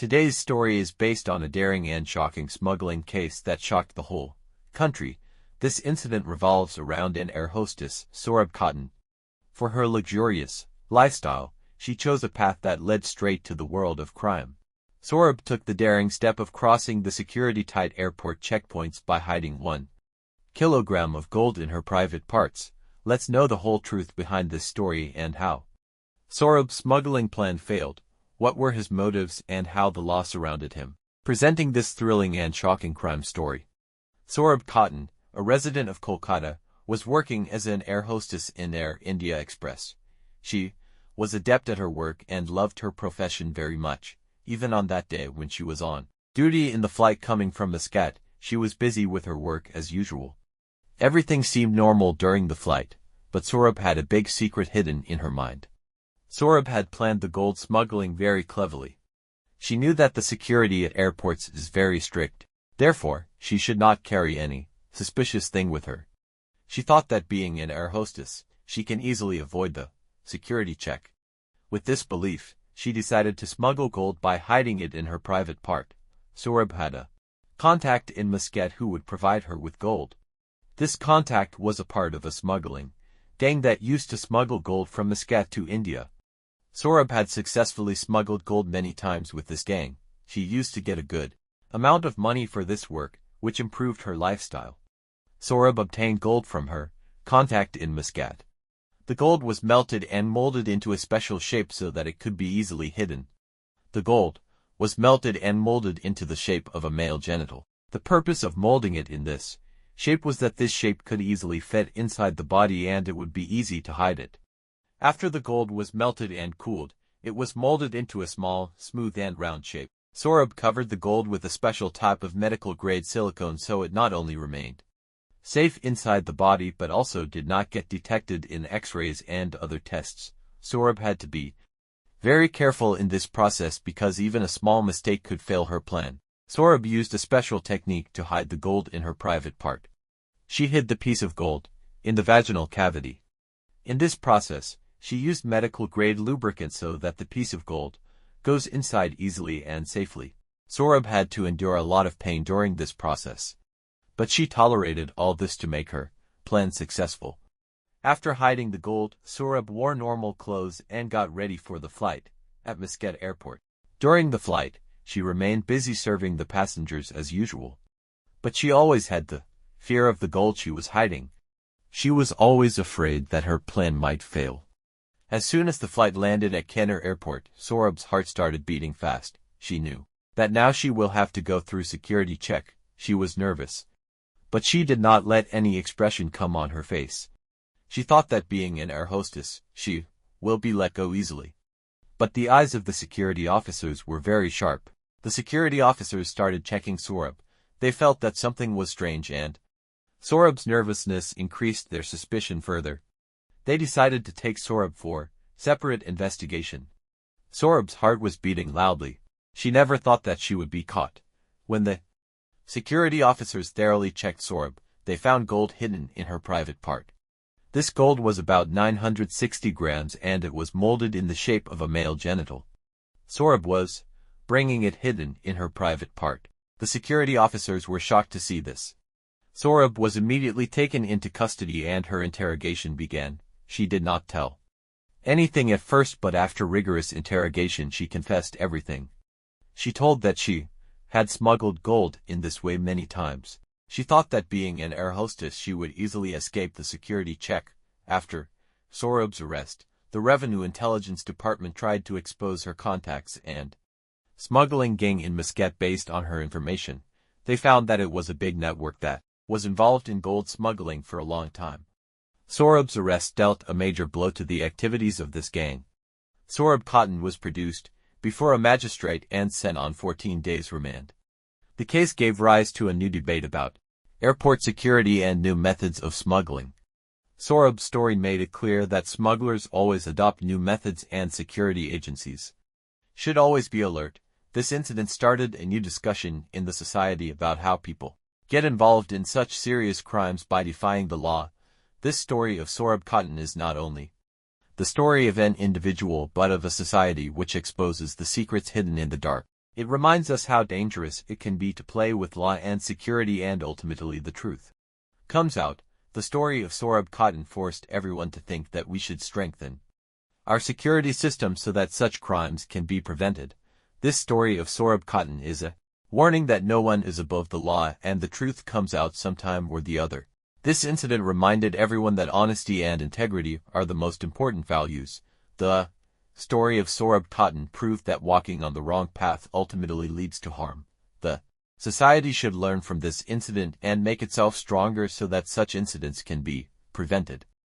Today's story is based on a daring and shocking smuggling case that shocked the whole country. This incident revolves around an air hostess, Sohrab Khatun. For her luxurious lifestyle, she chose a path that led straight to the world of crime. Sohrab took the daring step of crossing the security-tight airport checkpoints by hiding 1 kilogram of gold in her private parts. Let's know the whole truth behind this story and how Sohrab's smuggling plan failed, what were his motives, and how the law surrounded him. Presenting this thrilling and shocking crime story. Sohrab Khatun, a resident of Kolkata, was working as an air hostess in Air India Express. She was adept at her work and loved her profession very much. Even on that day when she was on duty in the flight coming from Muscat, she was busy with her work as usual. Everything seemed normal during the flight, but Sohrab had a big secret hidden in her mind. Sohrab had planned the gold smuggling very cleverly. She knew that the security at airports is very strict. Therefore, she should not carry any suspicious thing with her. She thought that being an air hostess, she can easily avoid the security check. With this belief, she decided to smuggle gold by hiding it in her private part. Sohrab had a contact in Muscat who would provide her with gold. This contact was a part of a smuggling gang that used to smuggle gold from Muscat to India. Sohrab had successfully smuggled gold many times with this gang. She used to get a good amount of money for this work, which improved her lifestyle. Sohrab obtained gold from her contact in Muscat. The gold was melted and molded into a special shape so that it could be easily hidden. The gold was melted and molded into the shape of a male genital. The purpose of molding it in this shape was that this shape could easily fit inside the body and it would be easy to hide it. After the gold was melted and cooled, it was molded into a small, smooth and round shape. Sohrab covered the gold with a special type of medical-grade silicone so it not only remained safe inside the body but also did not get detected in X-rays and other tests. Sohrab had to be very careful in this process because even a small mistake could fail her plan. Sohrab used a special technique to hide the gold in her private part. She hid the piece of gold in the vaginal cavity. In this process, she used medical-grade lubricant so that the piece of gold goes inside easily and safely. Sohrab had to endure a lot of pain during this process. But she tolerated all this to make her plan successful. After hiding the gold, Sohrab wore normal clothes and got ready for the flight at Muscat Airport. During the flight, she remained busy serving the passengers as usual. But she always had the fear of the gold she was hiding. She was always afraid that her plan might fail. As soon as the flight landed at Kanner Airport, Sohrab's heart started beating fast. She knew that now she will have to go through security check. She was nervous. But she did not let any expression come on her face. She thought that being an air hostess, she will be let go easily. But the eyes of the security officers were very sharp. The security officers started checking Sohrab. They felt that something was strange and Sohrab's nervousness increased their suspicion further. They decided to take Sohrab for separate investigation. Sohrab's heart was beating loudly. She never thought that she would be caught. When the security officers thoroughly checked Sohrab, they found gold hidden in her private part. This gold was about 960 grams and it was molded in the shape of a male genital. Sohrab was bringing it hidden in her private part. The security officers were shocked to see this. Sohrab was immediately taken into custody and her interrogation began. She did not tell anything at first, but after rigorous interrogation she confessed everything. She told that she had smuggled gold in this way many times. She thought that being an air hostess she would easily escape the security check. After Sohrab's arrest, the Revenue Intelligence Department tried to expose her contacts and smuggling gang in Muscat based on her information. They found that it was a big network that was involved in gold smuggling for a long time. Sohrab's arrest dealt a major blow to the activities of this gang. Sohrab Khatun was produced before a magistrate and sent on 14 days remand. The case gave rise to a new debate about airport security and new methods of smuggling. Sohrab's story made it clear that smugglers always adopt new methods and security agencies should always be alert. This incident started a new discussion in the society about how people get involved in such serious crimes by defying the law. This story of Sohrab Khatun is not only the story of an individual but of a society which exposes the secrets hidden in the dark. It reminds us how dangerous it can be to play with law and security, and ultimately the truth comes out. The story of Sohrab Cotton forced everyone to think that we should strengthen our security system so that such crimes can be prevented. This story of Sohrab Cotton is a warning that no one is above the law, and the truth comes out sometime or the other. This incident reminded everyone that honesty and integrity are the most important values. The story of Sohrab Cotton proved that walking on the wrong path ultimately leads to harm. The society should learn from this incident and make itself stronger so that such incidents can be prevented.